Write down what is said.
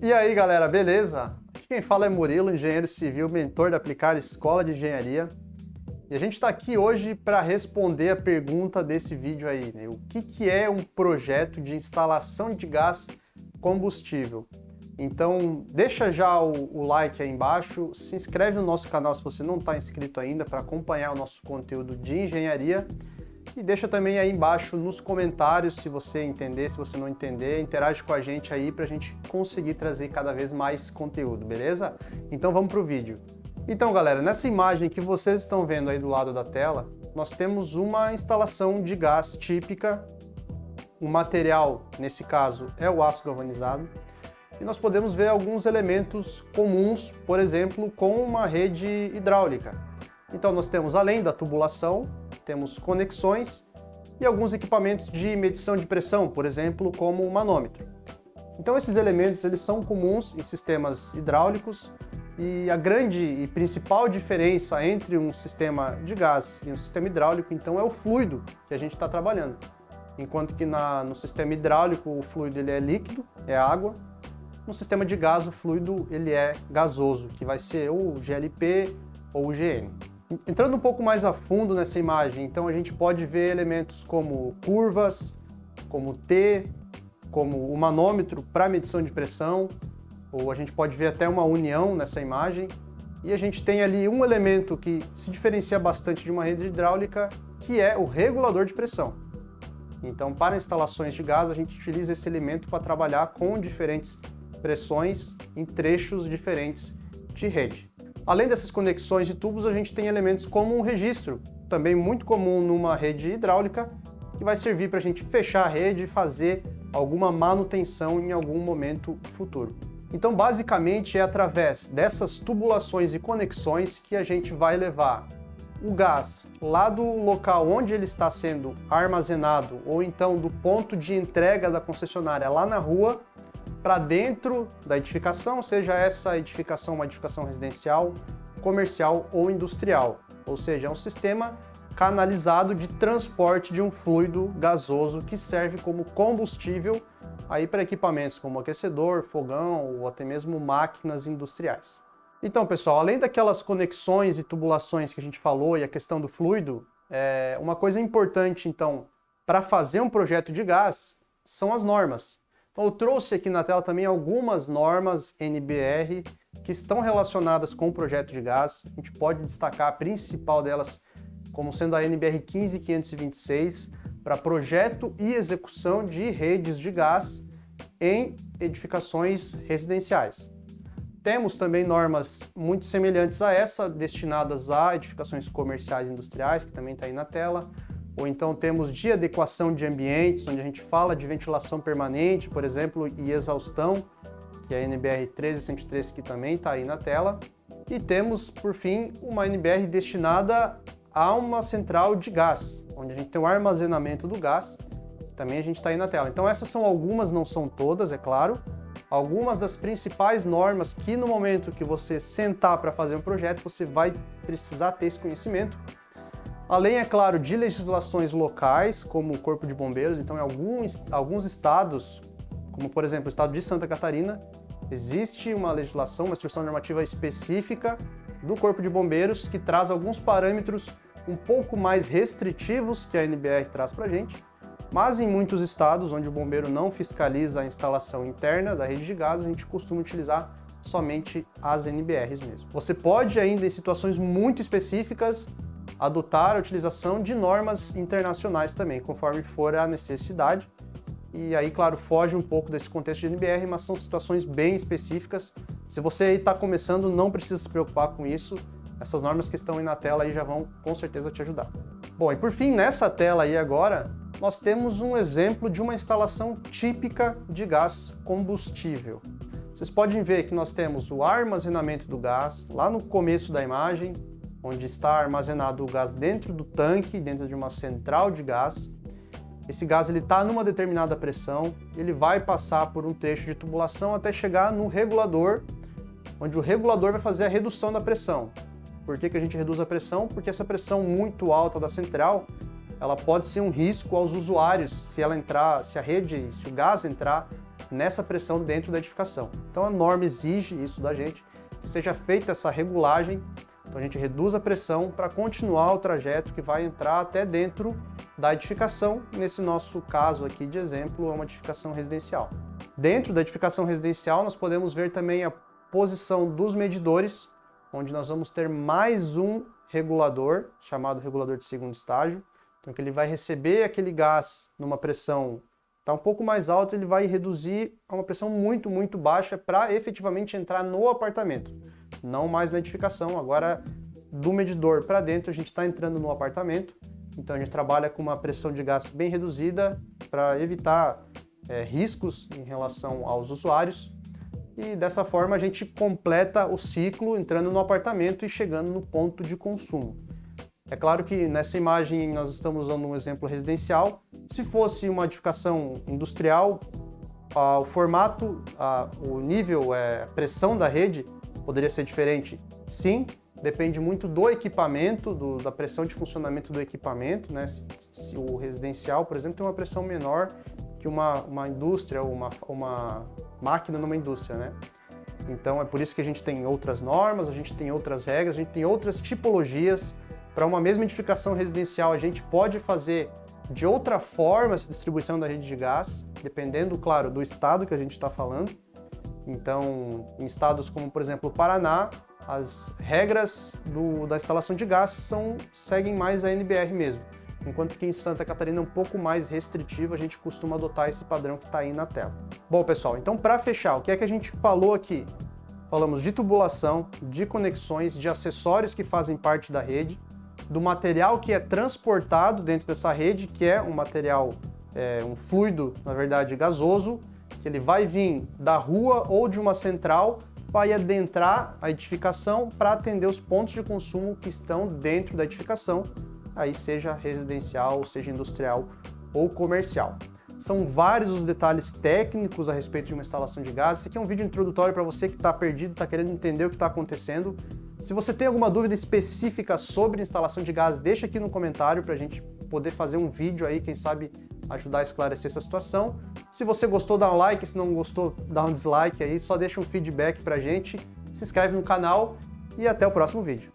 E aí galera, beleza? Aqui quem fala é Murilo, engenheiro civil, mentor da Aplicar Escola de Engenharia. E a gente está aqui hoje para responder a pergunta desse vídeo aí, né? O que é um projeto de instalação de gás combustível? Então deixa já o like aí embaixo, se inscreve no nosso canal se você não está inscrito ainda para acompanhar o nosso conteúdo de engenharia. E deixa também aí embaixo nos comentários se você entender, se você não entender, interage com a gente aí para a gente conseguir trazer cada vez mais conteúdo, beleza? Então vamos para o vídeo. Então galera, nessa imagem que vocês estão vendo aí do lado da tela, nós temos uma instalação de gás típica. O material, nesse caso, é o aço galvanizado. E nós podemos ver alguns elementos comuns, por exemplo, com uma rede hidráulica. Então nós temos, além da tubulação, temos conexões e alguns equipamentos de medição de pressão, por exemplo, como o manômetro. Então esses elementos eles são comuns em sistemas hidráulicos e a grande e principal diferença entre um sistema de gás e um sistema hidráulico, então, é o fluido que a gente está trabalhando. Enquanto que no sistema hidráulico o fluido ele é líquido, é água. No sistema de gás o fluido ele é gasoso, que vai ser ou GLP ou GN. Entrando um pouco mais a fundo nessa imagem, então a gente pode ver elementos como curvas, como T, como o manômetro para medição de pressão, ou a gente pode ver até uma união nessa imagem. E a gente tem ali um elemento que se diferencia bastante de uma rede hidráulica, que é o regulador de pressão. Então, para instalações de gás, a gente utiliza esse elemento para trabalhar com diferentes pressões em trechos diferentes de rede. Além dessas conexões de tubos, a gente tem elementos como um registro, também muito comum numa rede hidráulica, que vai servir para a gente fechar a rede e fazer alguma manutenção em algum momento futuro. Então, basicamente, é através dessas tubulações e conexões que a gente vai levar o gás lá do local onde ele está sendo armazenado, ou então do ponto de entrega da concessionária lá na rua, para dentro da edificação, seja essa edificação uma edificação residencial, comercial ou industrial. Ou seja, é um sistema canalizado de transporte de um fluido gasoso que serve como combustível aí para equipamentos como aquecedor, fogão ou até mesmo máquinas industriais. Então, pessoal, além daquelas conexões e tubulações que a gente falou e a questão do fluido, uma coisa importante, então, para fazer um projeto de gás são as normas. Então eu trouxe aqui na tela também algumas normas NBR que estão relacionadas com o projeto de gás. A gente pode destacar a principal delas como sendo a NBR 15526 para projeto e execução de redes de gás em edificações residenciais. Temos também normas muito semelhantes a essa, destinadas a edificações comerciais e industriais, que também está aí na tela. Ou então temos de adequação de ambientes, onde a gente fala de ventilação permanente, por exemplo, e exaustão, que é a NBR 13103, que também está aí na tela. E temos, por fim, uma NBR destinada a uma central de gás, onde a gente tem o armazenamento do gás, que também a gente está aí na tela. Então essas são algumas, não são todas, é claro, algumas das principais normas que no momento que você sentar para fazer um projeto, você vai precisar ter esse conhecimento. Além, é claro, de legislações locais, como o Corpo de Bombeiros. Então, em alguns estados, como por exemplo o estado de Santa Catarina, existe uma legislação, uma instrução normativa específica do Corpo de Bombeiros que traz alguns parâmetros um pouco mais restritivos que a NBR traz para a gente, mas em muitos estados onde o bombeiro não fiscaliza a instalação interna da rede de gás, a gente costuma utilizar somente as NBRs mesmo. Você pode ainda, em situações muito específicas, adotar a utilização de normas internacionais também, conforme for a necessidade. E aí, claro, foge um pouco desse contexto de NBR, mas são situações bem específicas. Se você está começando, não precisa se preocupar com isso. Essas normas que estão aí na tela aí já vão com certeza te ajudar. Bom, e por fim, nessa tela aí agora, nós temos um exemplo de uma instalação típica de gás combustível. Vocês podem ver que nós temos o armazenamento do gás lá no começo da imagem, onde está armazenado o gás dentro do tanque, dentro de uma central de gás. Esse gás está numa determinada pressão, ele vai passar por um trecho de tubulação até chegar no regulador, onde o regulador vai fazer a redução da pressão. Por que a gente reduz a pressão? Porque essa pressão muito alta da central, ela pode ser um risco aos usuários se ela entrar, se a rede, se o gás entrar nessa pressão dentro da edificação. Então a norma exige isso da gente, que seja feita essa regulagem. Então a gente reduz a pressão para continuar o trajeto que vai entrar até dentro da edificação. Nesse nosso caso aqui de exemplo, é uma edificação residencial. Dentro da edificação residencial, nós podemos ver também a posição dos medidores, onde nós vamos ter mais um regulador, chamado regulador de segundo estágio. Então, que ele vai receber aquele gás numa pressão está um pouco mais alta, ele vai reduzir a uma pressão muito, muito baixa para efetivamente entrar no apartamento, não mais na edificação. Agora, do medidor para dentro, a gente está entrando no apartamento, então a gente trabalha com uma pressão de gás bem reduzida para evitar riscos em relação aos usuários, e dessa forma a gente completa o ciclo entrando no apartamento e chegando no ponto de consumo. É claro que nessa imagem nós estamos usando um exemplo residencial. Se fosse uma edificação industrial, o formato, o nível, a pressão da rede poderia ser diferente? Sim, depende muito do equipamento, da pressão de funcionamento do equipamento, né? Se o residencial, por exemplo, tem uma pressão menor que uma indústria ou uma máquina numa indústria, né? Então é por isso que a gente tem outras normas, a gente tem outras regras, a gente tem outras tipologias. Para uma mesma edificação residencial, a gente pode fazer de outra forma essa distribuição da rede de gás, dependendo, claro, do estado que a gente está falando. Então, em estados como, por exemplo, o Paraná, as regras da instalação de gás seguem mais a NBR mesmo. Enquanto que em Santa Catarina é um pouco mais restritivo, a gente costuma adotar esse padrão que está aí na tela. Bom, pessoal, então para fechar, o que é que a gente falou aqui? Falamos de tubulação, de conexões, de acessórios que fazem parte da rede, do material que é transportado dentro dessa rede, que é um material, um fluido, na verdade, gasoso, que ele vai vir da rua ou de uma central, vai adentrar a edificação para atender os pontos de consumo que estão dentro da edificação, aí seja residencial, seja industrial ou comercial. São vários os detalhes técnicos a respeito de uma instalação de gás. Esse aqui é um vídeo introdutório para você que está perdido, está querendo entender o que está acontecendo. Se você tem alguma dúvida específica sobre instalação de gás, deixa aqui no comentário para a gente poder fazer um vídeo aí, quem sabe ajudar a esclarecer essa situação. Se você gostou, dá um like, se não gostou, dá um dislike aí, só deixa um feedback para a gente, se inscreve no canal e até o próximo vídeo.